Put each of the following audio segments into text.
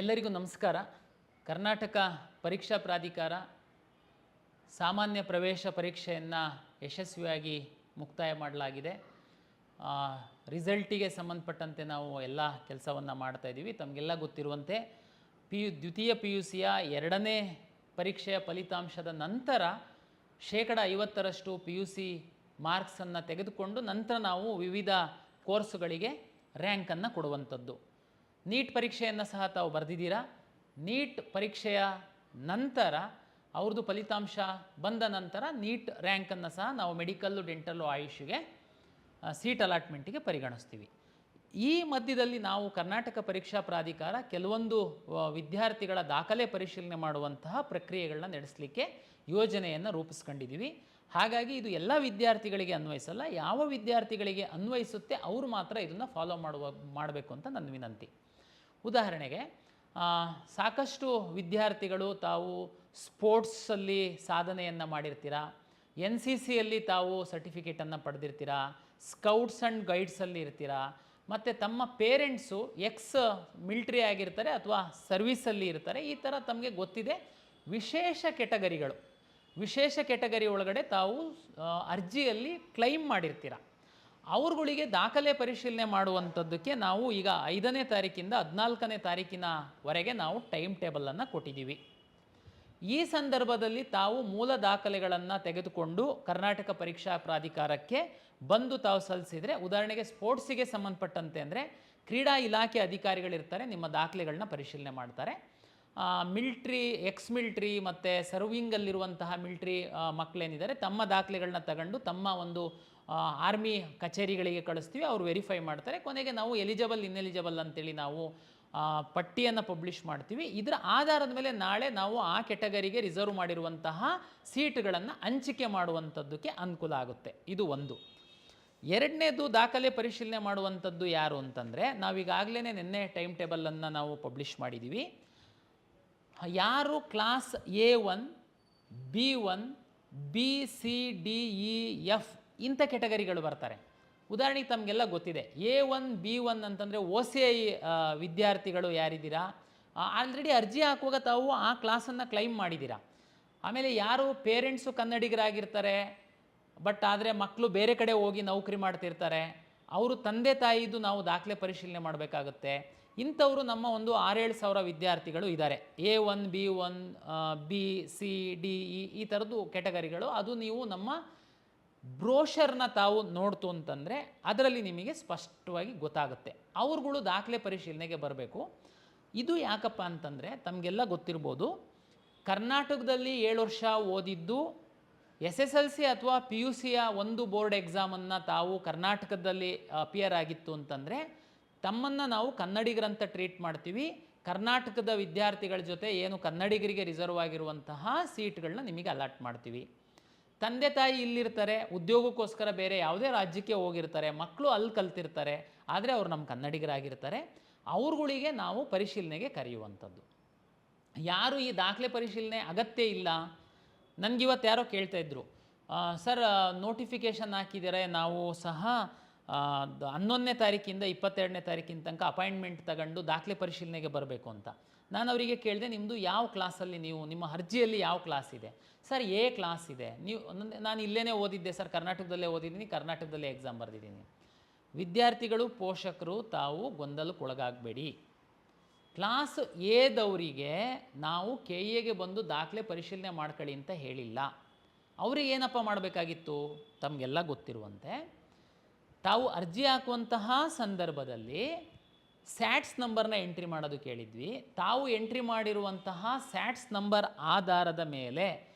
ಎಲ್ಲರಿಗೂ ನಮಸ್ಕಾರ. ಕರ್ನಾಟಕ ಪರೀಕ್ಷಾ ಪ್ರಾಧಿಕಾರ ಸಾಮಾನ್ಯ ಪ್ರವೇಶ ಪರೀಕ್ಷೆಯನ್ನು ಯಶಸ್ವಿಯಾಗಿ ಮುಕ್ತಾಯ ಮಾಡಲಾಗಿದೆ. ರಿಸಲ್ಟಿಗೆ ಸಂಬಂಧಪಟ್ಟಂತೆ ನಾವು ಎಲ್ಲ ಕೆಲಸವನ್ನು ಮಾಡ್ತಾಯಿದ್ದೀವಿ. ತಮಗೆಲ್ಲ ಗೊತ್ತಿರುವಂತೆ ದ್ವಿತೀಯ PUCಯ ಎರಡನೇ ಪರೀಕ್ಷೆಯ ಫಲಿತಾಂಶದ ನಂತರ 50% PUC ಮಾರ್ಕ್ಸನ್ನು ತೆಗೆದುಕೊಂಡು ನಂತರ ನಾವು ವಿವಿಧ ಕೋರ್ಸುಗಳಿಗೆ ರ್ಯಾಂಕನ್ನು ಕೊಡುವಂಥದ್ದು. ನೀಟ್ ಪರೀಕ್ಷೆಯನ್ನು ಸಹ ತಾವು ಬರೆದಿದ್ದೀರಾ. ನೀಟ್ ಪರೀಕ್ಷೆಯ ನಂತರ ಅವ್ರದ್ದು ಫಲಿತಾಂಶ ಬಂದ ನಂತರ ನೀಟ್ ರ್ಯಾಂಕನ್ನು ಸಹ ನಾವು ಮೆಡಿಕಲ್ಲು, ಡೆಂಟಲ್ಲು, ಆಯುಷ್ಗೆ ಸೀಟ್ ಅಲಾಟ್ಮೆಂಟಿಗೆ ಪರಿಗಣಿಸ್ತೀವಿ. ಈ ಮಧ್ಯದಲ್ಲಿ ನಾವು ಕರ್ನಾಟಕ ಪರೀಕ್ಷಾ ಪ್ರಾಧಿಕಾರ ಕೆಲವೊಂದು ವಿದ್ಯಾರ್ಥಿಗಳ ದಾಖಲೆ ಪರಿಶೀಲನೆ ಮಾಡುವಂತಹ ಪ್ರಕ್ರಿಯೆಗಳನ್ನ ನಡೆಸಲಿಕ್ಕೆ ಯೋಜನೆಯನ್ನು ರೂಪಿಸ್ಕೊಂಡಿದ್ದೀವಿ. ಹಾಗಾಗಿ ಇದು ಎಲ್ಲ ವಿದ್ಯಾರ್ಥಿಗಳಿಗೆ ಅನ್ವಯಿಸಲ್ಲ. ಯಾವ ವಿದ್ಯಾರ್ಥಿಗಳಿಗೆ ಅನ್ವಯಿಸುತ್ತೆ ಅವರು ಮಾತ್ರ ಇದನ್ನು ಫಾಲೋ ಮಾಡಬೇಕು ಅಂತ ನನ್ನ ವಿನಂತಿ. ಉದಾಹರಣೆಗೆ ಸಾಕಷ್ಟು ವಿದ್ಯಾರ್ಥಿಗಳು ತಾವು ಸ್ಪೋರ್ಟ್ಸಲ್ಲಿ ಸಾಧನೆಯನ್ನು ಮಾಡಿರ್ತೀರ, NCCಯಲ್ಲಿ ತಾವು ಸರ್ಟಿಫಿಕೇಟನ್ನು ಪಡೆದಿರ್ತೀರ, ಸ್ಕೌಟ್ಸ್ ಆ್ಯಂಡ್ ಗೈಡ್ಸಲ್ಲಿ ಇರ್ತೀರ, ಮತ್ತು ತಮ್ಮ ಪೇರೆಂಟ್ಸು ಮಿಲಿಟ್ರಿ ಆಗಿರ್ತಾರೆ ಅಥವಾ ಸರ್ವೀಸಲ್ಲಿ ಇರ್ತಾರೆ. ಈ ಥರ ತಮಗೆ ಗೊತ್ತಿದೆ ವಿಶೇಷ ಕೆಟಗರಿ ಒಳಗಡೆ ತಾವು ಅರ್ಜಿಯಲ್ಲಿ ಕ್ಲೈಮ್ ಮಾಡಿರ್ತೀರ. ಅವ್ರುಗಳಿಗೆ ದಾಖಲೆ ಪರಿಶೀಲನೆ ಮಾಡುವಂಥದ್ದಕ್ಕೆ ನಾವು ಈಗ 5ನೇ ತಾರೀಕಿಂದ 14ನೇ ತಾರೀಕಿನವರೆಗೆ ನಾವು ಟೈಮ್ ಟೇಬಲನ್ನು ಕೊಟ್ಟಿದ್ದೀವಿ. ಈ ಸಂದರ್ಭದಲ್ಲಿ ತಾವು ಮೂಲ ದಾಖಲೆಗಳನ್ನು ತೆಗೆದುಕೊಂಡು ಕರ್ನಾಟಕ ಪರೀಕ್ಷಾ ಪ್ರಾಧಿಕಾರಕ್ಕೆ ಬಂದು ತಾವು ಸಲ್ಲಿಸಿದರೆ, ಉದಾಹರಣೆಗೆ ಸ್ಪೋರ್ಟ್ಸಿಗೆ ಸಂಬಂಧಪಟ್ಟಂತೆ ಅಂದರೆ ಕ್ರೀಡಾ ಇಲಾಖೆ ಅಧಿಕಾರಿಗಳಿರ್ತಾರೆ, ನಿಮ್ಮ ದಾಖಲೆಗಳನ್ನ ಪರಿಶೀಲನೆ ಮಾಡ್ತಾರೆ. ಮಿಲ್ಟ್ರಿ, ಮಿಲಿಟ್ರಿ ಮತ್ತು ಸರ್ವಿಂಗಲ್ಲಿರುವಂತಹ ಮಿಲ್ಟ್ರಿ ಮಕ್ಕಳೇನಿದ್ದಾರೆ ತಮ್ಮ ದಾಖಲೆಗಳನ್ನ ತಗೊಂಡು ತಮ್ಮ ಒಂದು ಆರ್ಮಿ ಕಚೇರಿಗಳಿಗೆ ಕಳಿಸ್ತೀವಿ. ಅವರು ವೆರಿಫೈ ಮಾಡ್ತಾರೆ. ಕೊನೆಗೆ ನಾವು ಎಲಿಜಿಬಲ್, ಇನ್ಎಲಿಜಿಬಲ್ ಅಂತೇಳಿ ನಾವು ಪಟ್ಟಿಯನ್ನು ಪಬ್ಲಿಷ್ ಮಾಡ್ತೀವಿ. ಇದರ ಆಧಾರದ ಮೇಲೆ ನಾಳೆ ನಾವು ಆ ಕೆಟಗರಿಗೆ ರಿಸರ್ವ್ ಮಾಡಿರುವಂತಹ ಸೀಟ್ಗಳನ್ನು ಹಂಚಿಕೆ ಮಾಡುವಂಥದ್ದಕ್ಕೆ ಅನುಕೂಲ ಆಗುತ್ತೆ. ಇದು ಒಂದು. ಎರಡನೇದು ದಾಖಲೆ ಪರಿಶೀಲನೆ ಮಾಡುವಂಥದ್ದು ಯಾರು ಅಂತಂದರೆ, ನಾವೀಗಾಗಲೇ ನಿನ್ನೆ ಟೈಮ್ ಟೇಬಲನ್ನು ನಾವು ಪಬ್ಲಿಷ್ ಮಾಡಿದ್ದೀವಿ. ಯಾರು class A1, B1, B, C, D, E, F ಇಂಥ ಕೆಟಗರಿಗಳು ಬರ್ತಾರೆ. ಉದಾಹರಣೆಗೆ ತಮಗೆಲ್ಲ ಗೊತ್ತಿದೆ A1, B1 ಅಂತಂದರೆ OCI ವಿದ್ಯಾರ್ಥಿಗಳು ಯಾರಿದ್ದೀರಾ, ಆಲ್ರೆಡಿ ಅರ್ಜಿ ಹಾಕುವಾಗ ತಾವು ಆ ಕ್ಲಾಸನ್ನು ಕ್ಲೈಮ್ ಮಾಡಿದ್ದೀರಾ. ಆಮೇಲೆ ಯಾರು ಪೇರೆಂಟ್ಸು ಕನ್ನಡಿಗರಾಗಿರ್ತಾರೆ, ಬಟ್ ಆದರೆ ಮಕ್ಕಳು ಬೇರೆ ಕಡೆ ಹೋಗಿ ನೌಕರಿ ಮಾಡ್ತಿರ್ತಾರೆ, ಅವರು ತಂದೆ ತಾಯಿದು ನಾವು ದಾಖಲೆ ಪರಿಶೀಲನೆ ಮಾಡಬೇಕಾಗುತ್ತೆ. ಇಂಥವರು ನಮ್ಮ ಒಂದು 6-7 ಸಾವಿರ ವಿದ್ಯಾರ್ಥಿಗಳು ಇದ್ದಾರೆ. A1, B1, B, C, D, E ಈ ಥರದ್ದು ಕೆಟಗರಿಗಳು. ಅದು ನೀವು ನಮ್ಮ ಬ್ರೋಷರ್ನ ತಾವು ನೋಡ್ತು ಅಂತಂದರೆ ಅದರಲ್ಲಿ ನಿಮಗೆ ಸ್ಪಷ್ಟವಾಗಿ ಗೊತ್ತಾಗುತ್ತೆ. ಅವ್ರುಗಳು ದಾಖಲೆ ಪರಿಶೀಲನೆಗೆ ಬರಬೇಕು. ಇದು ಯಾಕಪ್ಪ ಅಂತಂದರೆ ತಮಗೆಲ್ಲ ಗೊತ್ತಿರ್ಬೋದು, ಕರ್ನಾಟಕದಲ್ಲಿ 7 ವರ್ಷ ಓದಿದ್ದು SSLC ಅಥವಾ PUCಯ ಒಂದು ಬೋರ್ಡ್ ಎಕ್ಸಾಮನ್ನು ತಾವು ಕರ್ನಾಟಕದಲ್ಲಿ ಅಪಿಯರ್ ಆಗಿತ್ತು ಅಂತಂದರೆ ತಮ್ಮನ್ನು ನಾವು ಕನ್ನಡಿಗರಂತ ಟ್ರೀಟ್ ಮಾಡ್ತೀವಿ. ಕರ್ನಾಟಕದ ವಿದ್ಯಾರ್ಥಿಗಳ ಜೊತೆ ಏನು ಕನ್ನಡಿಗರಿಗೆ ರಿಸರ್ವ್ ಆಗಿರುವಂತಹ ಸೀಟ್ಗಳನ್ನ ನಿಮಗೆ ಅಲಾಟ್ ಮಾಡ್ತೀವಿ. ತಂದೆ ತಾಯಿ ಇಲ್ಲಿರ್ತಾರೆ, ಉದ್ಯೋಗಕ್ಕೋಸ್ಕರ ಬೇರೆ ಯಾವುದೇ ರಾಜ್ಯಕ್ಕೆ ಹೋಗಿರ್ತಾರೆ, ಮಕ್ಕಳು ಅಲ್ಲಿ ಕಲ್ತಿರ್ತಾರೆ, ಆದರೆ ಅವ್ರು ನಮ್ಮ ಕನ್ನಡಿಗರಾಗಿರ್ತಾರೆ. ಅವ್ರುಗಳಿಗೆ ನಾವು ಪರಿಶೀಲನೆಗೆ ಕರೆಯುವಂಥದ್ದು. ಯಾರು ಈ ದಾಖಲೆ ಪರಿಶೀಲನೆ ಅಗತ್ಯ ಇಲ್ಲ, ನನಗಿವತ್ತು ಯಾರೋ ಕೇಳ್ತಾಯಿದ್ರು, ಸರ್ ನೋಟಿಫಿಕೇಷನ್ ಹಾಕಿದರೆ ನಾವು ಸಹ 11ನೇ ತಾರೀಕಿಂದ 22ನೇ ತಾರೀಕಿನ ತನಕ ಅಪಾಯಿಂಟ್ಮೆಂಟ್ ತಗೊಂಡು ದಾಖಲೆ ಪರಿಶೀಲನೆಗೆ ಬರಬೇಕು ಅಂತ. ನಾನು ಅವರಿಗೆ ಕೇಳಿದೆ, ನಿಮ್ಮದು ಯಾವ ಕ್ಲಾಸಲ್ಲಿ, ನಿಮ್ಮ ಅರ್ಜಿಯಲ್ಲಿ ಯಾವ ಕ್ಲಾಸ್ ಇದೆ? ಸರ್ A ಕ್ಲಾಸ್ ಇದೆ. ನಾನು ಇಲ್ಲೇ ಓದಿದ್ದೆ ಸರ್, ಕರ್ನಾಟಕದಲ್ಲೇ ಓದಿದ್ದೀನಿ, ಕರ್ನಾಟಕದಲ್ಲೇ ಎಕ್ಸಾಮ್ ಬರೆದಿದ್ದೀನಿ. ವಿದ್ಯಾರ್ಥಿಗಳು, ಪೋಷಕರು ತಾವು ಗೊಂದಲಕ್ಕೊಳಗಾಗಬೇಡಿ. ಕ್ಲಾಸ್ Aದವರಿಗೆ ನಾವು KAಗೆ ಬಂದು ದಾಖಲೆ ಪರಿಶೀಲನೆ ಮಾಡ್ಕೊಳ್ಳಿ ಅಂತ ಹೇಳಿಲ್ಲ. ಅವ್ರಿಗೆ ಏನಪ್ಪ ಮಾಡಬೇಕಾಗಿತ್ತು? ತಮಗೆಲ್ಲ ಗೊತ್ತಿರುವಂತೆ ತಾವು ಅರ್ಜಿ ಹಾಕುವಂತಹ ಸಂದರ್ಭದಲ್ಲಿ ಸ್ಯಾಟ್ಸ್ ನಂಬರ್ನ ಎಂಟ್ರಿ ಮಾಡೋದು ಕೇಳಿದ್ವಿ. ತಾವು ಎಂಟ್ರಿ ಮಾಡಿರುವಂತಹ ಸ್ಯಾಟ್ಸ್ ನಂಬರ್ ಆಧಾರದ ಮೇಲೆ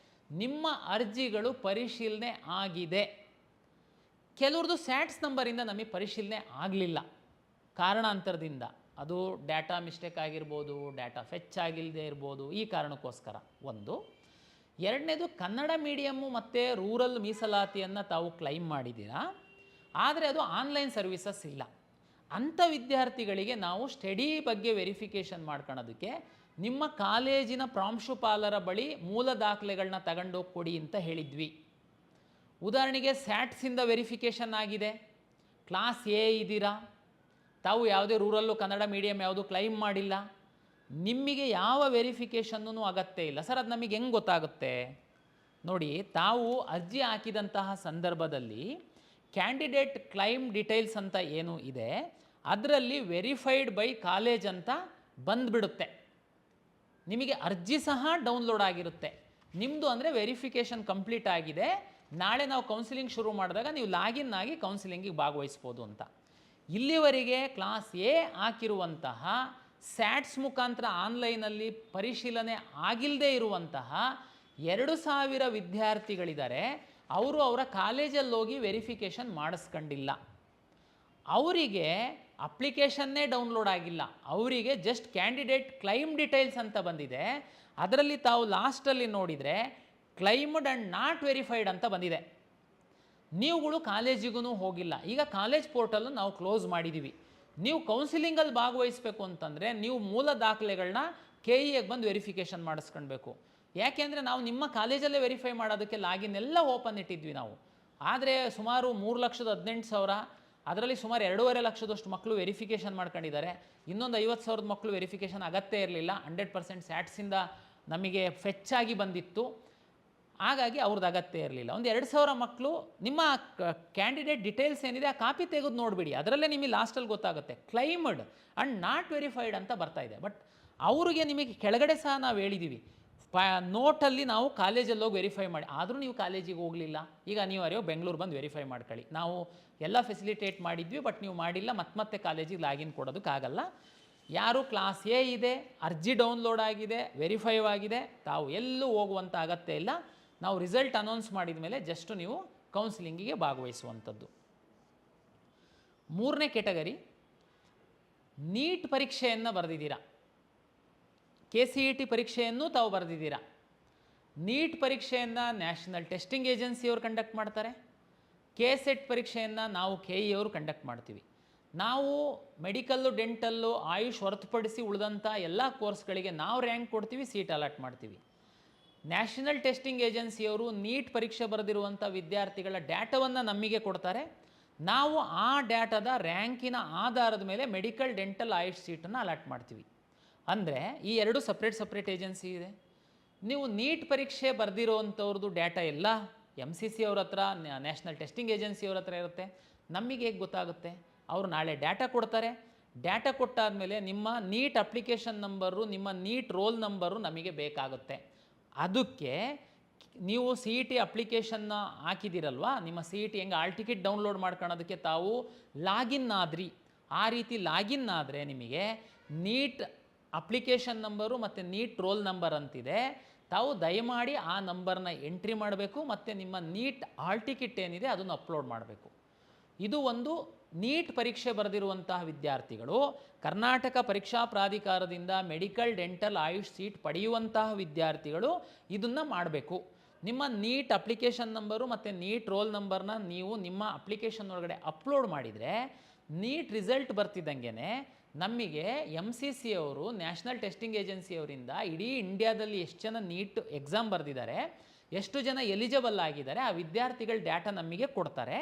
ನಿಮ್ಮ ಅರ್ಜಿಗಳು ಪರಿಶೀಲನೆ ಆಗಿದೆ. ಕೆಲವ್ರದ್ದು ಸ್ಯಾಟ್ಸ್ ನಂಬರಿಂದ ನಮಗೆ ಪರಿಶೀಲನೆ ಆಗಲಿಲ್ಲ ಕಾರಣಾಂತರದಿಂದ. ಅದು ಡಾಟಾ ಮಿಸ್ಟೇಕ್ ಆಗಿರ್ಬೋದು, ಡಾಟಾ ಫೆಚ್ ಆಗಿಲ್ಲದೆ ಇರ್ಬೋದು, ಈ ಕಾರಣಕ್ಕೋಸ್ಕರ ಒಂದು. ಎರಡನೇದು, ಕನ್ನಡ ಮೀಡಿಯಮ್ಮು ಮತ್ತು ರೂರಲ್ ಮೀಸಲಾತಿಯನ್ನು ತಾವು ಕ್ಲೈಮ್ ಮಾಡಿದ್ದೀರಾ, ಆದರೆ ಅದು ಆನ್ಲೈನ್ ಸರ್ವಿಸಸ್ ಇಲ್ಲ. ಅಂಥ ವಿದ್ಯಾರ್ಥಿಗಳಿಗೆ ನಾವು ಸ್ಟಡಿ ಬಗ್ಗೆ ವೆರಿಫಿಕೇಷನ್ ಮಾಡ್ಕೊಳ್ಳೋದಕ್ಕೆ ನಿಮ್ಮ ಕಾಲೇಜಿನ ಪ್ರಾಂಶುಪಾಲರ ಬಳಿ ಮೂಲ ದಾಖಲೆಗಳನ್ನ ತಗೊಂಡೋಗಿ ಕೊಡಿ ಅಂತ ಹೇಳಿದ್ವಿ. ಉದಾಹರಣೆಗೆ ಸ್ಯಾಟ್ಸಿಂದ ವೆರಿಫಿಕೇಷನ್ ಆಗಿದೆ, ಕ್ಲಾಸ್ A ಇದ್ದೀರಾ, ತಾವು ಯಾವುದೇ ರೂರಲ್ಲು ಕನ್ನಡ ಮೀಡಿಯಮ್ ಯಾವುದು ಕ್ಲೈಮ್ ಮಾಡಿಲ್ಲ, ನಿಮಗೆ ಯಾವ ವೆರಿಫಿಕೇಷನ್ನೂ ಅಗತ್ಯ ಇಲ್ಲ. ಸರ್ ಅದು ನಮಗೆ ಹೆಂಗೆ ಗೊತ್ತಾಗುತ್ತೆ? ನೋಡಿ, ತಾವು ಅರ್ಜಿ ಹಾಕಿದಂತಹ ಸಂದರ್ಭದಲ್ಲಿ ಕ್ಯಾಂಡಿಡೇಟ್ ಕ್ಲೈಮ್ ಡೀಟೇಲ್ಸ್ ಅಂತ ಏನು ಇದೆ ಅದರಲ್ಲಿ ವೆರಿಫೈಡ್ ಬೈ ಕಾಲೇಜ್ ಅಂತ ಬಂದುಬಿಡುತ್ತೆ. ನಿಮಗೆ ಅರ್ಜಿ ಸಹ ಡೌನ್ಲೋಡ್ ಆಗಿರುತ್ತೆ. ನಿಮ್ಮದು ಅಂದರೆ ವೆರಿಫಿಕೇಷನ್ ಕಂಪ್ಲೀಟ್ ಆಗಿದೆ, ನಾಳೆ ನಾವು ಕೌನ್ಸಿಲಿಂಗ್ ಶುರು ಮಾಡಿದಾಗ ನೀವು ಲಾಗಿನ್ ಆಗಿ ಕೌನ್ಸಿಲಿಂಗಿಗೆ ಭಾಗವಹಿಸ್ಬೋದು ಅಂತ. ಇಲ್ಲಿವರೆಗೆ ಕ್ಲಾಸ್ ಎ ಹಾಕಿರುವಂತಹ ಸ್ಯಾಟ್ಸ್ ಮುಖಾಂತರ ಆನ್ಲೈನಲ್ಲಿ ಪರಿಶೀಲನೆ ಆಗಿಲ್ಲದೆ ಇರುವಂತಹ 2000 ವಿದ್ಯಾರ್ಥಿಗಳಿದ್ದಾರೆ. ಅವರು ಅವರ ಕಾಲೇಜಲ್ಲಿ ಹೋಗಿ ವೆರಿಫಿಕೇಷನ್ ಮಾಡಿಸ್ಕೊಂಡಿಲ್ಲ. ಅವರಿಗೆ ಅಪ್ಲಿಕೇಶನ್ನೇ ಡೌನ್ಲೋಡ್ ಆಗಿಲ್ಲ. ಅವರಿಗೆ ಜಸ್ಟ್ ಕ್ಯಾಂಡಿಡೇಟ್ ಕ್ಲೈಮ್ ಡೀಟೇಲ್ಸ್ ಅಂತ ಬಂದಿದೆ. ಅದರಲ್ಲಿ ತಾವು ಲಾಸ್ಟಲ್ಲಿ ನೋಡಿದರೆ ಕ್ಲೈಮ್ಡ್ ಆ್ಯಂಡ್ ನಾಟ್ ವೆರಿಫೈಡ್ ಅಂತ ಬಂದಿದೆ. ನೀವುಗಳು ಕಾಲೇಜಿಗೂ ಹೋಗಿಲ್ಲ. ಈಗ ಕಾಲೇಜ್ ಪೋರ್ಟಲ್ಲು ನಾವು ಕ್ಲೋಸ್ ಮಾಡಿದ್ದೀವಿ. ನೀವು ಕೌನ್ಸಿಲಿಂಗಲ್ಲಿ ಭಾಗವಹಿಸಬೇಕು ಅಂತಂದರೆ ನೀವು ಮೂಲ ದಾಖಲೆಗಳನ್ನ KEಗೆ ಬಂದು ವೆರಿಫಿಕೇಷನ್ ಮಾಡಿಸ್ಕೊಳ್ಬೇಕು. ಯಾಕೆಂದರೆ ನಾವು ನಿಮ್ಮ ಕಾಲೇಜಲ್ಲೇ ವೆರಿಫೈ ಮಾಡೋದಕ್ಕೆ ಲಾಗಿನ್ ಎಲ್ಲ ಓಪನ್ ಇಟ್ಟಿದ್ವಿ ನಾವು. ಆದರೆ ಸುಮಾರು 3,18,000, ಅದರಲ್ಲಿ ಸುಮಾರು 2.5 ಲಕ್ಷದಷ್ಟು ಮಕ್ಕಳು ವೆರಿಫಿಕೇಷನ್ ಮಾಡ್ಕೊಂಡಿದ್ದಾರೆ. ಇನ್ನೊಂದು 50,000 ಮಕ್ಕಳು ವೆರಿಫಿಕೇಷನ್ ಅಗತ್ಯ ಇರಲಿಲ್ಲ. 100% ಸ್ಯಾಟ್ಸಿಂದ ನಮಗೆ ಫೆಚ್ಚಾಗಿ ಬಂದಿತ್ತು. ಹಾಗಾಗಿ ಅವ್ರದ್ದು ಅಗತ್ಯ ಇರಲಿಲ್ಲ. ಒಂದು 2,000 ಮಕ್ಕಳು ನಿಮ್ಮ ಕ್ಯಾಂಡಿಡೇಟ್ ಡೀಟೇಲ್ಸ್ ಏನಿದೆ ಆ ಕಾಪಿ ತೆಗೆದು ನೋಡಿಬಿಡಿ. ಅದರಲ್ಲೇ ನಿಮಗೆ ಲಾಸ್ಟಲ್ಲಿ ಗೊತ್ತಾಗುತ್ತೆ ಕ್ಲೈಮ್ಡ್ ಆ್ಯಂಡ್ ನಾಟ್ ವೆರಿಫೈಡ್ ಅಂತ ಬರ್ತಾ ಇದೆ. ಬಟ್ ಅವ್ರಿಗೆ ನಿಮಗೆ ಕೆಳಗಡೆ ಸಹ ನಾವು ಹೇಳಿದ್ದೀವಿ, ನೋಟಲ್ಲಿ ನಾವು ಕಾಲೇಜಲ್ಲಿ ಹೋಗಿ ವೆರಿಫೈ ಮಾಡಿ. ಆದರೂ ನೀವು ಕಾಲೇಜಿಗೆ ಹೋಗಲಿಲ್ಲ. ಈಗ ನೀವು ಯಾರೋ ಬೆಂಗಳೂರು ಬಂದು ವೆರಿಫೈ ಮಾಡ್ಕೊಳ್ಳಿ. ನಾವು ಎಲ್ಲ ಫೆಸಿಲಿಟೇಟ್ ಮಾಡಿದ್ವಿ, ಬಟ್ ನೀವು ಮಾಡಿಲ್ಲ. ಮತ್ತೆ ಕಾಲೇಜಿಗೆ ಲಾಗಿನ್ ಕೊಡೋದಕ್ಕಾಗಲ್ಲ. ಯಾರು ಕ್ಲಾಸ್ ಎ ಇದೆ, ಅರ್ಜಿ ಡೌನ್ಲೋಡ್ ಆಗಿದೆ, ವೆರಿಫೈ ಆಗಿದೆ, ತಾವು ಎಲ್ಲೂ ಹೋಗುವಂಥ ಅಗತ್ಯ ಇಲ್ಲ. ನಾವು ರಿಸಲ್ಟ್ ಅನೌನ್ಸ್ ಮಾಡಿದ ಮೇಲೆ ಜಸ್ಟ್ ನೀವು ಕೌನ್ಸಿಲಿಂಗಿಗೆ ಭಾಗವಹಿಸುವಂಥದ್ದು. 3ನೇ ಕೆಟಗರಿ, ನೀಟ್ ಪರೀಕ್ಷೆಯನ್ನು ಬರೆದಿದ್ದೀರಾ, KCET ಪರೀಕ್ಷೆಯನ್ನು ತಾವು ಬರೆದಿದ್ದೀರಾ. ನೀಟ್ ಪರೀಕ್ಷೆಯನ್ನು ನ್ಯಾಷನಲ್ ಟೆಸ್ಟಿಂಗ್ ಏಜೆನ್ಸಿಯವರು ಕಂಡಕ್ಟ್ ಮಾಡ್ತಾರೆ. KSET ಪರೀಕ್ಷೆಯನ್ನು ನಾವು KE ಅವರು ಕಂಡಕ್ಟ್ ಮಾಡ್ತೀವಿ. ನಾವು ಮೆಡಿಕಲ್ಲು, ಡೆಂಟಲ್ಲು, ಆಯುಷ್ ಹೊರತುಪಡಿಸಿ ಉಳಿದಂಥ ಎಲ್ಲ ಕೋರ್ಸ್ಗಳಿಗೆ ನಾವು ರ್ಯಾಂಕ್ ಕೊಡ್ತೀವಿ, ಸೀಟ್ ಅಲಾಟ್ ಮಾಡ್ತೀವಿ. ನ್ಯಾಷನಲ್ ಟೆಸ್ಟಿಂಗ್ ಏಜೆನ್ಸಿಯವರು ನೀಟ್ ಪರೀಕ್ಷೆ ಬರೆದಿರುವಂಥ ವಿದ್ಯಾರ್ಥಿಗಳ ಡೇಟಾವನ್ನು ನಮಗೆ ಕೊಡ್ತಾರೆ. ನಾವು ಆ ಡೇಟಾದ ರ್ಯಾಂಕಿನ ಆಧಾರದ ಮೇಲೆ ಮೆಡಿಕಲ್, ಡೆಂಟಲ್, ಆಯುಷ್ ಸೀಟನ್ನು ಅಲಾಟ್ ಮಾಡ್ತೀವಿ. ಅಂದರೆ ಈ 2 ಸಪ್ರೇಟ್ ಏಜೆನ್ಸಿ ಇದೆ. ನೀವು ನೀಟ್ ಪರೀಕ್ಷೆ ಬರೆದಿರೋವಂಥವ್ರದ್ದು ಡೇಟಾ ಎಲ್ಲ MCC ಅವ್ರ ಹತ್ರ, ನ್ಯಾಷನಲ್ ಟೆಸ್ಟಿಂಗ್ ಏಜೆನ್ಸಿಯವ್ರ ಹತ್ರ ಇರುತ್ತೆ. ನಮಗೆ ಹೇಗೆ ಗೊತ್ತಾಗುತ್ತೆ? ಅವರು ನಾಳೆ ಡೇಟಾ ಕೊಡ್ತಾರೆ. ಡೇಟಾ ಕೊಟ್ಟಾದಮೇಲೆ ನಿಮ್ಮ ನೀಟ್ ಅಪ್ಲಿಕೇಶನ್ ನಂಬರು, ನಿಮ್ಮ ನೀಟ್ ರೋಲ್ ನಂಬರು ನಮಗೆ ಬೇಕಾಗುತ್ತೆ. ಅದಕ್ಕೆ ನೀವು CET ಅಪ್ಲಿಕೇಶನ್ನ ಹಾಕಿದ್ದೀರಲ್ವಾ, ನಿಮ್ಮ CET ಹೆಂಗೆ ಆಲ್ ಟಿಕೆಟ್ ಡೌನ್ಲೋಡ್ ಮಾಡ್ಕೊಳ್ಳೋದಕ್ಕೆ ತಾವು ಲಾಗಿನ್ ಆದ್ರಿ, ಆ ರೀತಿ ಲಾಗಿನ್ ಆದರೆ ನಿಮಗೆ ನೀಟ್ ಅಪ್ಲಿಕೇಶನ್ ನಂಬರು ಮತ್ತು ನೀಟ್ ರೋಲ್ ನಂಬರ್ ಅಂತಿದೆ. ತಾವು ದಯಮಾಡಿ ಆ ನಂಬರ್ನ ಎಂಟ್ರಿ ಮಾಡಬೇಕು ಮತ್ತು ನಿಮ್ಮ ನೀಟ್ ಹಾಲ್ ಟಿಕೆಟ್ ಏನಿದೆ ಅದನ್ನು ಅಪ್ಲೋಡ್ ಮಾಡಬೇಕು. ಇದು ಒಂದು ನೀಟ್ ಪರೀಕ್ಷೆ ಬರೆದಿರುವಂತಹ ವಿದ್ಯಾರ್ಥಿಗಳು ಕರ್ನಾಟಕ ಪರೀಕ್ಷಾ ಪ್ರಾಧಿಕಾರದಿಂದ ಮೆಡಿಕಲ್, ಡೆಂಟಲ್, ಆಯುಷ್ ಸೀಟ್ ಪಡೆಯುವಂತಹ ವಿದ್ಯಾರ್ಥಿಗಳು ಇದನ್ನು ಮಾಡಬೇಕು. ನಿಮ್ಮ ನೀಟ್ ಅಪ್ಲಿಕೇಶನ್ ನಂಬರು ಮತ್ತು ನೀಟ್ ರೋಲ್ ನಂಬರ್ನ ನೀವು ನಿಮ್ಮ ಅಪ್ಲಿಕೇಶನ್ ಒಳಗಡೆ ಅಪ್ಲೋಡ್ ಮಾಡಿದರೆ ನೀಟ್ ರಿಸಲ್ಟ್ ಬರ್ತಿದ್ದಂಗೆ ನಮಗೆ MCC ಅವರು, ನ್ಯಾಷನಲ್ ಟೆಸ್ಟಿಂಗ್ ಏಜೆನ್ಸಿಯವರಿಂದ ಇಡೀ ಇಂಡಿಯಾದಲ್ಲಿ ಎಷ್ಟು ಜನ ನೀಟ್ ಎಕ್ಸಾಮ್ ಬರೆದಿದ್ದಾರೆ, ಎಷ್ಟು ಜನ ಎಲಿಜಿಬಲ್ ಆಗಿದ್ದಾರೆ, ಆ ವಿದ್ಯಾರ್ಥಿಗಳ ಡೇಟಾ ನಮಗೆ ಕೊಡ್ತಾರೆ.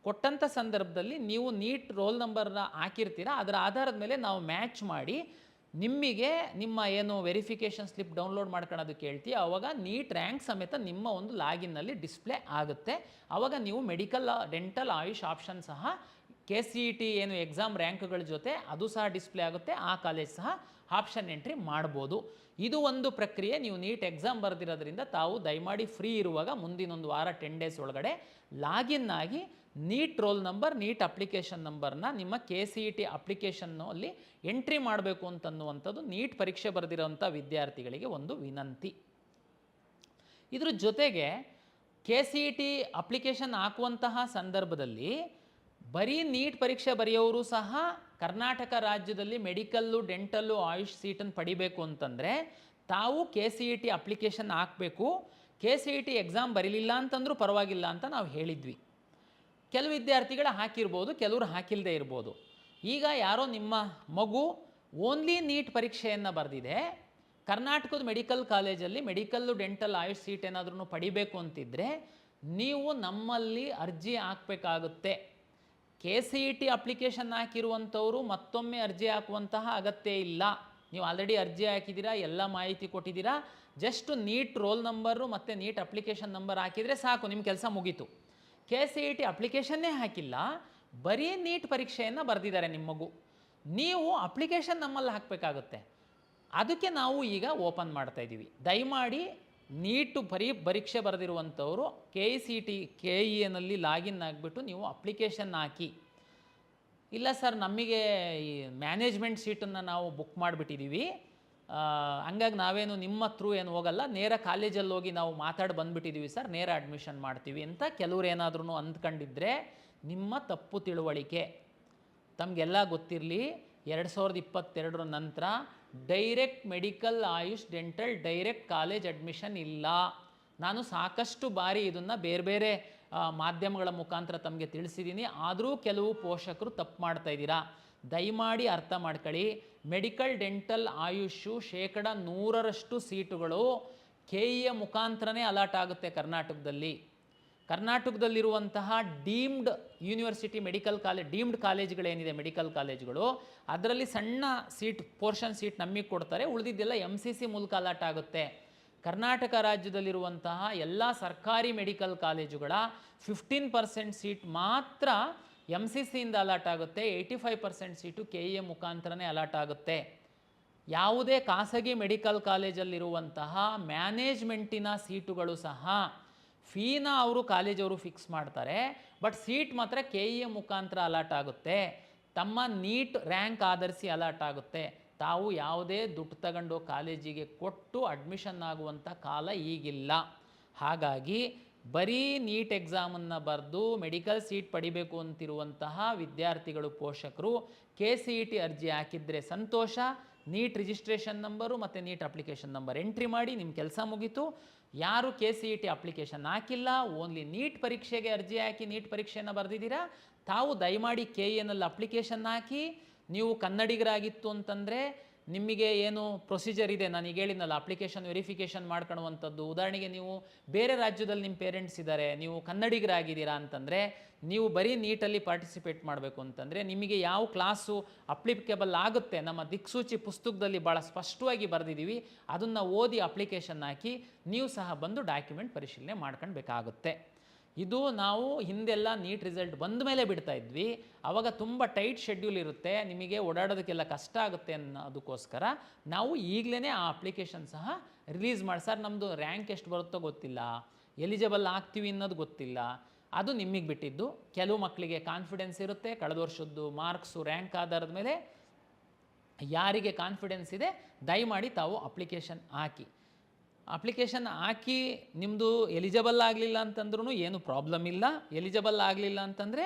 ಕೊಟ್ಟಂಥ ಸಂದರ್ಭದಲ್ಲಿ ನೀವು ನೀಟ್ ರೋಲ್ ನಂಬರ್ನ ಹಾಕಿರ್ತೀರ, ಅದರ ಆಧಾರದ ಮೇಲೆ ನಾವು ಮ್ಯಾಚ್ ಮಾಡಿ ನಿಮಗೆ ನಿಮ್ಮ ಏನು ವೆರಿಫಿಕೇಷನ್ ಸ್ಲಿಪ್ ಡೌನ್ಲೋಡ್ ಮಾಡ್ಕೊಳ್ಳೋದಕ್ಕೆ ಹೇಳ್ತೀವಿ. ಆವಾಗ ನೀಟ್ ರ್ಯಾಂಕ್ ಸಮೇತ ನಿಮ್ಮ ಒಂದು ಲಾಗಿನ್ನಲ್ಲಿ ಡಿಸ್ಪ್ಲೇ ಆಗುತ್ತೆ. ಆವಾಗ ನೀವು ಮೆಡಿಕಲ್, ಡೆಂಟಲ್, ಆಯುಷ್ ಆಪ್ಷನ್ ಸಹ KCET ಏನು ಎಕ್ಸಾಮ್ ರ್ಯಾಂಕ್ಗಳ ಜೊತೆ ಅದು ಸಹ ಡಿಸ್ಪ್ಲೇ ಆಗುತ್ತೆ. ಆ ಕಾಲೇಜ್ ಸಹ ಆಪ್ಷನ್ ಎಂಟ್ರಿ ಮಾಡ್ಬೋದು. ಇದು ಒಂದು ಪ್ರಕ್ರಿಯೆ. ನೀವು ನೀಟ್ ಎಕ್ಸಾಮ್ ಬರೆದಿರೋದ್ರಿಂದ ತಾವು ದಯಮಾಡಿ ಫ್ರೀ ಇರುವಾಗ ಮುಂದಿನೊಂದು ವಾರ 10 ಡೇಸ್ ಒಳಗಡೆ ಲಾಗಿನ್ ಆಗಿ NEET roll number, NEET application ನಂಬರ್ನ ನಿಮ್ಮ KCET ಅಪ್ಲಿಕೇಶನ್ನಲ್ಲಿ ಎಂಟ್ರಿ ಮಾಡಬೇಕು ಅಂತನ್ನುವಂಥದ್ದು ನೀಟ್ ಪರೀಕ್ಷೆ ಬರೆದಿರೋಂಥ ವಿದ್ಯಾರ್ಥಿಗಳಿಗೆ ಒಂದು ವಿನಂತಿ. ಇದ್ರ ಜೊತೆಗೆ KCET ಅಪ್ಲಿಕೇಶನ್ ಹಾಕುವಂತಹ ಸಂದರ್ಭದಲ್ಲಿ ಬರೀ ನೀಟ್ ಪರೀಕ್ಷೆ ಬರೆಯೋರು ಸಹ ಕರ್ನಾಟಕ ರಾಜ್ಯದಲ್ಲಿ ಮೆಡಿಕಲ್ಲು, ಡೆಂಟಲ್ಲು, ಆಯುಷ್ ಸೀಟನ್ನು ಪಡಿಬೇಕು ಅಂತಂದರೆ ತಾವು KCET ಅಪ್ಲಿಕೇಶನ್ ಹಾಕಬೇಕು. KCET ಎಕ್ಸಾಮ್ ಬರೀಲಿಲ್ಲ ಅಂತಂದ್ರೂ ಪರವಾಗಿಲ್ಲ ಅಂತ ನಾವು ಹೇಳಿದ್ವಿ. ಕೆಲವು ವಿದ್ಯಾರ್ಥಿಗಳು ಹಾಕಿರ್ಬೋದು, ಕೆಲವರು ಹಾಕಿಲ್ಲದೆ ಇರ್ಬೋದು. ಈಗ ಯಾರೋ ನಿಮ್ಮ ಮಗು ಓನ್ಲಿ ನೀಟ್ ಪರೀಕ್ಷೆಯನ್ನು ಬರೆದಿದೆ, ಕರ್ನಾಟಕದ ಮೆಡಿಕಲ್ ಕಾಲೇಜಲ್ಲಿ ಮೆಡಿಕಲ್ಲು, ಡೆಂಟಲ್, ಆಯುಷ್ ಸೀಟ್ ಏನಾದ್ರೂ ಪಡಿಬೇಕು ಅಂತಿದ್ದರೆ ನೀವು ನಮ್ಮಲ್ಲಿ ಅರ್ಜಿ ಹಾಕಬೇಕಾಗುತ್ತೆ. KCET ಅಪ್ಲಿಕೇಶನ್ ಹಾಕಿರುವಂಥವರು ಮತ್ತೊಮ್ಮೆ ಅರ್ಜಿ ಹಾಕುವಂತಹ ಅಗತ್ಯ ಇಲ್ಲ. ನೀವು ಆಲ್ರೆಡಿ ಅರ್ಜಿ ಹಾಕಿದ್ದೀರಾ, ಎಲ್ಲ ಮಾಹಿತಿ ಕೊಟ್ಟಿದ್ದೀರಾ, ಜಸ್ಟ್ ನೀಟ್ ರೋಲ್ ನಂಬರು ಮತ್ತು ನೀಟ್ ಅಪ್ಲಿಕೇಶನ್ ನಂಬರ್ ಹಾಕಿದರೆ ಸಾಕು, ನಿಮ್ಮ ಕೆಲಸ ಮುಗೀತು. KCET ಅಪ್ಲಿಕೇಶನ್ನೇ ಹಾಕಿಲ್ಲ, ಬರೀ ನೀಟ್ ಪರೀಕ್ಷೆಯನ್ನು ಬರೆದಿದ್ದಾರೆ ನಿಮ್ಮ ಮಗು. ನೀವು ಅಪ್ಲಿಕೇಶನ್ ನಮ್ಮಲ್ಲಿ ಹಾಕಬೇಕಾಗುತ್ತೆ. ಅದಕ್ಕೆ ನಾವು ಈಗ ಓಪನ್ ಮಾಡ್ತಾ ಇದ್ದೀವಿ. ದಯಮಾಡಿ ನೀಟು ಪರೀಕ್ಷೆ ಬರೆದಿರುವಂಥವರು KCET KEನಲ್ಲಿ ಲಾಗಿನ್ ಆಗಿಬಿಟ್ಟು ನೀವು ಅಪ್ಲಿಕೇಶನ್ ಹಾಕಿ. ಇಲ್ಲ ಸರ್, ನಮಗೆ ಈ ಮ್ಯಾನೇಜ್ಮೆಂಟ್ ಸೀಟನ್ನು ನಾವು ಬುಕ್ ಮಾಡಿಬಿಟ್ಟಿದ್ದೀವಿ, ಹಂಗಾಗಿ ನಾವೇನು ನಿಮ್ಮ ಥ್ರೂ ಏನು ಹೋಗಲ್ಲ, ನೇರ ಕಾಲೇಜಲ್ಲಿ ಹೋಗಿ ನಾವು ಮಾತಾಡಿ ಬಂದುಬಿಟ್ಟಿದ್ದೀವಿ ಸರ್, ನೇರ ಅಡ್ಮಿಷನ್ ಮಾಡ್ತೀವಿ ಅಂತ ಕೆಲವ್ರು ಏನಾದ್ರೂ ಅಂದ್ಕೊಂಡಿದ್ರೆ ನಿಮ್ಮ ತಪ್ಪು ತಿಳುವಳಿಕೆ. ತಮಗೆಲ್ಲ ಗೊತ್ತಿರಲಿ, 2022 ನಂತರ direct medical, AYUSH, dental direct college admission ಇಲ್ಲ. ನಾನು ಸಾಕಷ್ಟು ಬಾರಿ ಇದನ್ನು ಬೇರೆ ಬೇರೆ ಮಾಧ್ಯಮಗಳ ಮುಖಾಂತರ ತಮಗೆ ತಿಳಿಸಿದ್ದೀನಿ. ಆದರೂ ಕೆಲವು ಪೋಷಕರು ತಪ್ಪು ಮಾಡ್ತಾ ಇದ್ದೀರಾ. ದಯಮಾಡಿ ಅರ್ಥ ಮಾಡ್ಕೊಳ್ಳಿ. ಮೆಡಿಕಲ್, ಡೆಂಟಲ್, ಆಯುಷು 100% ಸೀಟುಗಳು KEಯ ಮುಖಾಂತರನೇ ಅಲಾಟ್ ಆಗುತ್ತೆ ಕರ್ನಾಟಕದಲ್ಲಿ. ಕರ್ನಾಟಕದಲ್ಲಿರುವಂತಹ deemed university medical college, deemed ಕಾಲೇಜ್ಗಳೇನಿದೆ ಮೆಡಿಕಲ್ ಕಾಲೇಜ್ಗಳು, ಅದರಲ್ಲಿ ಸಣ್ಣ ಪೋರ್ಷನ್ ಸೀಟ್ ನಮಗೆ ಕೊಡ್ತಾರೆ, ಉಳಿದಿದ್ದೆಲ್ಲ MCC ಮೂಲಕ ಅಲಾಟ್ ಆಗುತ್ತೆ. ಕರ್ನಾಟಕ ರಾಜ್ಯದಲ್ಲಿರುವಂತಹ ಎಲ್ಲ ಸರ್ಕಾರಿ ಮೆಡಿಕಲ್ ಕಾಲೇಜುಗಳ 15% ಸೀಟ್ ಮಾತ್ರ MCCಯಿಂದ ಅಲಾಟ್ ಆಗುತ್ತೆ, 85% ಸೀಟು KEಯ ಮುಖಾಂತರನೇ ಅಲಾಟ್ ಆಗುತ್ತೆ. ಯಾವುದೇ ಖಾಸಗಿ ಮೆಡಿಕಲ್ ಕಾಲೇಜಲ್ಲಿರುವಂತಹ ಮ್ಯಾನೇಜ್ಮೆಂಟಿನ ಸೀಟುಗಳು ಸಹ ಫೀನ ಅವರು ಕಾಲೇಜವರು ಫಿಕ್ಸ್ ಮಾಡ್ತಾರೆ, ಬಟ್ ಸೀಟ್ ಮಾತ್ರ KEಯ ಮುಖಾಂತರ ಅಲಾಟ್ ಆಗುತ್ತೆ. ತಮ್ಮ ನೀಟ್ ರ್ಯಾಂಕ್ ಆಧರಿಸಿ ಅಲಾಟ್ ಆಗುತ್ತೆ. ತಾವು ಯಾವುದೇ ದುಡ್ಡು ತಗೊಂಡು ಕಾಲೇಜಿಗೆ ಕೊಟ್ಟು ಅಡ್ಮಿಷನ್ ಆಗುವಂಥ ಕಾಲ ಈಗಿಲ್ಲ. ಹಾಗಾಗಿ ಬರೀ ನೀಟ್ ಎಕ್ಸಾಮನ್ನು ಬರೆದು ಮೆಡಿಕಲ್ ಸೀಟ್ ಪಡಿಬೇಕು ಅಂತಿರುವಂತಹ ವಿದ್ಯಾರ್ಥಿಗಳು, ಪೋಷಕರು KCET ಅರ್ಜಿ ಹಾಕಿದರೆ ಸಂತೋಷ. ನೀಟ್ ರಿಜಿಸ್ಟ್ರೇಷನ್ ನಂಬರು ಮತ್ತು ನೀಟ್ ಅಪ್ಲಿಕೇಶನ್ ನಂಬರ್ ಎಂಟ್ರಿ ಮಾಡಿ, ನಿಮ್ಮ ಕೆಲಸ ಮುಗೀತು. ಯಾರು KCET ಅಪ್ಲಿಕೇಶನ್ ಹಾಕಿಲ್ಲ, ಓನ್ಲಿ ನೀಟ್ ಪರೀಕ್ಷೆಗೆ ಅರ್ಜಿ ಹಾಕಿ ನೀಟ್ ಪರೀಕ್ಷೆಯನ್ನು ಬರೆದಿದ್ದೀರಾ, ತಾವು ದಯಮಾಡಿ KEನಲ್ಲಿ ಅಪ್ಲಿಕೇಶನ್ ಹಾಕಿ. ನೀವು ಕನ್ನಡಿಗರಾಗಿತ್ತು ಅಂತಂದರೆ ನಿಮಗೆ ಏನು ಪ್ರೊಸೀಜರ್ ಇದೆ, ನನಗೆ ಹೇಳಿದ್ನಲ್ಲ, ಅಪ್ಲಿಕೇಶನ್ ವೆರಿಫಿಕೇಷನ್ ಮಾಡ್ಕೊಳ್ಳುವಂಥದ್ದು. ಉದಾಹರಣೆಗೆ ನೀವು ಬೇರೆ ರಾಜ್ಯದಲ್ಲಿ ನಿಮ್ಮ ಪೇರೆಂಟ್ಸ್ ಇದ್ದಾರೆ, ನೀವು ಕನ್ನಡಿಗರಾಗಿದ್ದೀರಾ ಅಂತಂದರೆ ನೀವು ಬರೀ ನೀಟಲ್ಲಿ ಪಾರ್ಟಿಸಿಪೇಟ್ ಮಾಡಬೇಕು ಅಂತಂದರೆ ನಿಮಗೆ ಯಾವ ಕ್ಲಾಸು ಅಪ್ಲಿಕೇಬಲ್ ಆಗುತ್ತೆ, ನಮ್ಮ ದಿಕ್ಸೂಚಿ ಪುಸ್ತಕದಲ್ಲಿ ಭಾಳ ಸ್ಪಷ್ಟವಾಗಿ ಬರೆದಿದ್ದೀವಿ, ಅದನ್ನು ಓದಿ ಅಪ್ಲಿಕೇಶನ್ ಹಾಕಿ ನೀವು ಸಹ ಬಂದು ಡಾಕ್ಯುಮೆಂಟ್ ಪರಿಶೀಲನೆ ಮಾಡ್ಕೊಳ್ಬೇಕಾಗುತ್ತೆ. ಇದು ನಾವು ಹಿಂದೆಲ್ಲ ನೀಟ್ ರಿಸಲ್ಟ್ ಬಂದ ಮೇಲೆ ಬಿಡ್ತಾ ಇದ್ವಿ, ಆವಾಗ ತುಂಬ ಟೈಟ್ ಶೆಡ್ಯೂಲ್ ಇರುತ್ತೆ, ನಿಮಗೆ ಓಡಾಡೋದಕ್ಕೆಲ್ಲ ಕಷ್ಟ ಆಗುತ್ತೆ ಅನ್ನೋದಕ್ಕೋಸ್ಕರ ನಾವು ಈಗಲೇ ಆ ಅಪ್ಲಿಕೇಶನ್ ಸಹ ರಿಲೀಸ್ ಮಾಡಿ. ಸರ್, ನಮ್ಮದು ರ್ಯಾಂಕ್ ಎಷ್ಟು ಬರುತ್ತೋ ಗೊತ್ತಿಲ್ಲ, ಎಲಿಜಿಬಲ್ ಆಗ್ತೀವಿ ಅನ್ನೋದು ಗೊತ್ತಿಲ್ಲ, ಅದು ನಿಮಗೆ ಬಿಟ್ಟಿದ್ದು. ಕೆಲವು ಮಕ್ಕಳಿಗೆ ಕಾನ್ಫಿಡೆನ್ಸ್ ಇರುತ್ತೆ, ಕಳೆದ ವರ್ಷದ್ದು ಮಾರ್ಕ್ಸು ರ್ಯಾಂಕ್ ಆಧಾರದ ಮೇಲೆ ಯಾರಿಗೆ ಕಾನ್ಫಿಡೆನ್ಸ್ ಇದೆ ದಯಮಾಡಿ ತಾವು ಅಪ್ಲಿಕೇಶನ್ ಹಾಕಿ. ಅಪ್ಲಿಕೇಶನ್ ಹಾಕಿ ನಿಮ್ಮದು ಎಲಿಜಿಬಲ್ ಆಗಲಿಲ್ಲ ಅಂತಂದ್ರೂ ಏನು ಪ್ರಾಬ್ಲಮ್ ಇಲ್ಲ. ಎಲಿಜಿಬಲ್ ಆಗಲಿಲ್ಲ ಅಂತಂದರೆ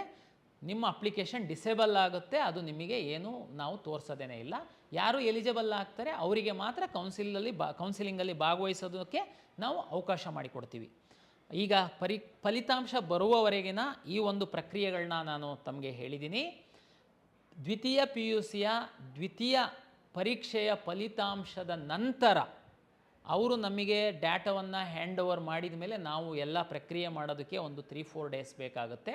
ನಿಮ್ಮ ಅಪ್ಲಿಕೇಶನ್ ಡಿಸೇಬಲ್ ಆಗುತ್ತೆ, ಅದು ನಿಮಗೆ ಏನು ನಾವು ತೋರಿಸೋದೇನೇ ಇಲ್ಲ. ಯಾರು ಎಲಿಜಿಬಲ್ ಆಗ್ತಾರೆ ಅವರಿಗೆ ಮಾತ್ರ ಕೌನ್ಸಿಲಿಂಗಲ್ಲಿ ಭಾಗವಹಿಸೋದಕ್ಕೆ ನಾವು ಅವಕಾಶ ಮಾಡಿಕೊಡ್ತೀವಿ. ಈಗ ಫಲಿತಾಂಶ ಬರುವವರೆಗಿನ ಈ ಒಂದು ಪ್ರಕ್ರಿಯೆಗಳನ್ನ ನಾನು ತಮಗೆ ಹೇಳಿದ್ದೀನಿ. ದ್ವಿತೀಯ PUCಯ ದ್ವಿತೀಯ ಪರೀಕ್ಷೆಯ ಫಲಿತಾಂಶದ ನಂತರ ಅವರು ನಮಗೆ ಡಾಟಾವನ್ನು ಹ್ಯಾಂಡ್ ಓವರ್ ಮಾಡಿದ ಮೇಲೆ ನಾವು ಎಲ್ಲ ಪ್ರಕ್ರಿಯೆ ಮಾಡೋದಕ್ಕೆ ಒಂದು 3-4 ಡೇಸ್ ಬೇಕಾಗುತ್ತೆ.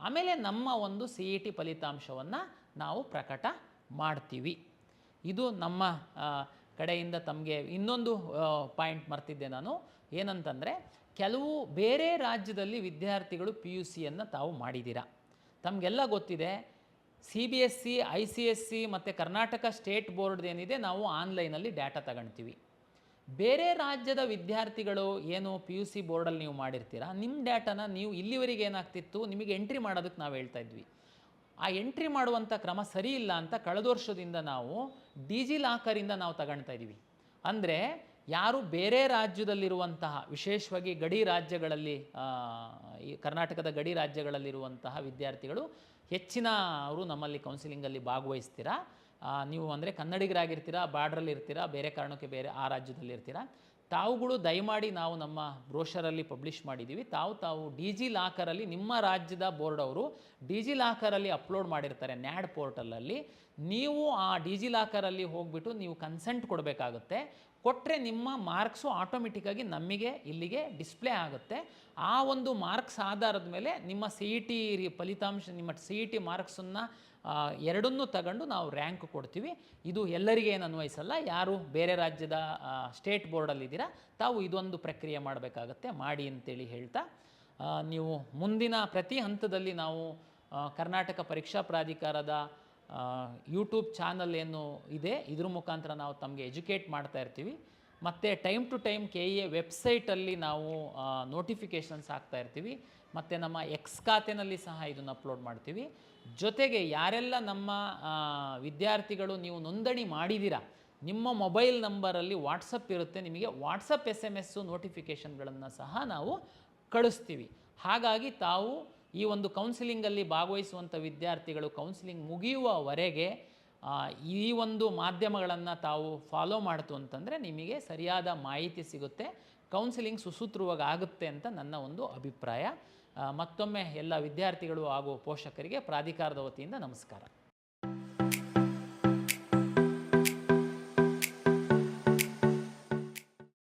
ಆಮೇಲೆ ನಮ್ಮ ಒಂದು CET ಫಲಿತಾಂಶವನ್ನು ನಾವು ಪ್ರಕಟ ಮಾಡ್ತೀವಿ. ಇದು ನಮ್ಮ ಕಡೆಯಿಂದ ತಮಗೆ ಇನ್ನೊಂದು ಪಾಯಿಂಟ್ ಮರ್ತಿದ್ದೆ ನಾನು, ಏನಂತಂದರೆ ಕೆಲವು ಬೇರೆ ರಾಜ್ಯದಲ್ಲಿ ವಿದ್ಯಾರ್ಥಿಗಳು PUCಯನ್ನು ತಾವು ಮಾಡಿದ್ದೀರಾ. ತಮಗೆಲ್ಲ ಗೊತ್ತಿದೆ, CBSE, ICSE ಮತ್ತು ಕರ್ನಾಟಕ ಸ್ಟೇಟ್ ಬೋರ್ಡ್ದೇನಿದೆ, ನಾವು ಆನ್ಲೈನಲ್ಲಿ ಡಾಟಾ ತಗೊಳ್ತೀವಿ. ಬೇರೆ ರಾಜ್ಯದ ವಿದ್ಯಾರ್ಥಿಗಳು ಏನು PUC ಬೋರ್ಡಲ್ಲಿ ನೀವು ಮಾಡಿರ್ತೀರಾ, ನಿಮ್ಮ ಡಾಟಾನ ನೀವು ಇಲ್ಲಿವರೆಗೆ ಏನಾಗ್ತಿತ್ತು, ನಿಮಗೆ ಎಂಟ್ರಿ ಮಾಡೋದಕ್ಕೆ ನಾವು ಹೇಳ್ತಾ ಇದ್ವಿ. ಆ ಎಂಟ್ರಿ ಮಾಡುವಂಥ ಕ್ರಮ ಸರಿ ಇಲ್ಲ ಅಂತ ಕಳೆದ ವರ್ಷದಿಂದ ನಾವು ಡಿಜಿಲಾಕರಿಂದ ನಾವು ತಗೊಳ್ತಾ ಇದ್ದೀವಿ. ಅಂದರೆ ಯಾರು ಬೇರೆ ರಾಜ್ಯದಲ್ಲಿರುವಂತಹ, ವಿಶೇಷವಾಗಿ ಗಡಿ ರಾಜ್ಯಗಳಲ್ಲಿ, ಈ ಕರ್ನಾಟಕದ ಗಡಿ ರಾಜ್ಯಗಳಲ್ಲಿರುವಂತಹ ವಿದ್ಯಾರ್ಥಿಗಳು ಹೆಚ್ಚಿನ ಅವರು ನಮ್ಮಲ್ಲಿ ಕೌನ್ಸಿಲಿಂಗಲ್ಲಿ ಭಾಗವಹಿಸ್ತೀರಾ. ನೀವು ಅಂದರೆ ಕನ್ನಡಿಗರಾಗಿರ್ತೀರಾ, ಬಾರ್ಡ್ರಲ್ಲಿ ಇರ್ತೀರಾ, ಬೇರೆ ಕಾರಣಕ್ಕೆ ಬೇರೆ ಆ ರಾಜ್ಯದಲ್ಲಿ ಇರ್ತೀರಾ, ತಾವುಗಳು ದಯಮಾಡಿ ನಾವು ನಮ್ಮ ಬ್ರೋಷರಲ್ಲಿ ಪಬ್ಲಿಷ್ ಮಾಡಿದ್ದೀವಿ. ತಾವು ಡಿಜಿಲಾಕರಲ್ಲಿ ನಿಮ್ಮ ರಾಜ್ಯದ ಬೋರ್ಡ್ ಅವರು ಡಿಜಿಲಾಕರಲ್ಲಿ ಅಪ್ಲೋಡ್ ಮಾಡಿರ್ತಾರೆ ನ್ಯಾಡ್ ಪೋರ್ಟಲಲ್ಲಿ. ನೀವು ಆ ಡಿಜಿಲಾಕರಲ್ಲಿ ಹೋಗ್ಬಿಟ್ಟು ನೀವು ಕನ್ಸೆಂಟ್ ಕೊಡಬೇಕಾಗುತ್ತೆ. ಕೊಟ್ಟರೆ ನಿಮ್ಮ ಮಾರ್ಕ್ಸು ಆಟೋಮೆಟಿಕ್ಕಾಗಿ ನಮಗೆ ಇಲ್ಲಿಗೆ ಡಿಸ್ಪ್ಲೇ ಆಗುತ್ತೆ. ಆ ಒಂದು ಮಾರ್ಕ್ಸ್ ಆಧಾರದ ಮೇಲೆ ನಿಮ್ಮ ಸಿ ಇ ಟಿ ಫಲಿತಾಂಶ, ನಿಮ್ಮ ಸಿ ಇ ಟಿ ಮಾರ್ಕ್ಸನ್ನು ಎರಡನ್ನೂ ತಗೊಂಡು ನಾವು ರ್ಯಾಂಕ್ ಕೊಡ್ತೀವಿ. ಇದು ಎಲ್ಲರಿಗೆ ಏನು ಅನ್ವಯಿಸಲ್ಲ. ಯಾರು ಬೇರೆ ರಾಜ್ಯದ ಸ್ಟೇಟ್ ಬೋರ್ಡಲ್ಲಿದ್ದೀರಾ ತಾವು ಇದೊಂದು ಪ್ರಕ್ರಿಯೆ ಮಾಡಬೇಕಾಗತ್ತೆ, ಮಾಡಿ ಅಂತೇಳಿ ಹೇಳ್ತಾ, ನೀವು ಮುಂದಿನ ಪ್ರತಿ ಹಂತದಲ್ಲಿ ನಾವು ಕರ್ನಾಟಕ ಪರೀಕ್ಷಾ ಪ್ರಾಧಿಕಾರದ ಯೂಟ್ಯೂಬ್ ಚಾನಲ್ ಏನು ಇದೆ, ಇದ್ರ ಮುಖಾಂತರ ನಾವು ತಮಗೆ ಎಜುಕೇಟ್ ಮಾಡ್ತಾ ಇರ್ತೀವಿ. ಮತ್ತು ಟೈಮ್ ಟು ಟೈಮ್ KEA ವೆಬ್ಸೈಟಲ್ಲಿ ನಾವು ನೋಟಿಫಿಕೇಷನ್ಸ್ ಹಾಕ್ತಾ ಇರ್ತೀವಿ. ಮತ್ತು ನಮ್ಮ ಎಕ್ಸ್ ಖಾತೆನಲ್ಲಿ ಸಹ ಇದನ್ನು ಅಪ್ಲೋಡ್ ಮಾಡ್ತೀವಿ. ಜೊತೆಗೆ ಯಾರೆಲ್ಲ ನಮ್ಮ ವಿದ್ಯಾರ್ಥಿಗಳು ನೀವು ನೋಂದಣಿ ಮಾಡಿದ್ದೀರಾ, ನಿಮ್ಮ ಮೊಬೈಲ್ ನಂಬರಲ್ಲಿ ವಾಟ್ಸಪ್ ಇರುತ್ತೆ, ನಿಮಗೆ ವಾಟ್ಸಪ್ SMS ನೋಟಿಫಿಕೇಷನ್ಗಳನ್ನು ಸಹ ನಾವು ಕಳಿಸ್ತೀವಿ. ಹಾಗಾಗಿ ತಾವು ಈ ಒಂದು ಕೌನ್ಸಿಲಿಂಗಲ್ಲಿ ಭಾಗವಹಿಸುವಂಥ ವಿದ್ಯಾರ್ಥಿಗಳು ಕೌನ್ಸಿಲಿಂಗ್ ಮುಗಿಯುವವರೆಗೆ ಈ ಒಂದು ಮಾಧ್ಯಮಗಳನ್ನು ತಾವು ಫಾಲೋ ಮಾಡ್ತು ಅಂತಂದರೆ ನಿಮಗೆ ಸರಿಯಾದ ಮಾಹಿತಿ ಸಿಗುತ್ತೆ, ಕೌನ್ಸಿಲಿಂಗ್ ಸುಸೂತ್ರವಾಗಿ ಆಗುತ್ತೆ ಅಂತ ನನ್ನ ಒಂದು ಅಭಿಪ್ರಾಯ. ಮತ್ತೊಮ್ಮೆ ಎಲ್ಲ ವಿದ್ಯಾರ್ಥಿಗಳು ಹಾಗೂ ಪೋಷಕರಿಗೆ ಪ್ರಾಧಿಕಾರದ ವತಿಯಿಂದ ನಮಸ್ಕಾರ.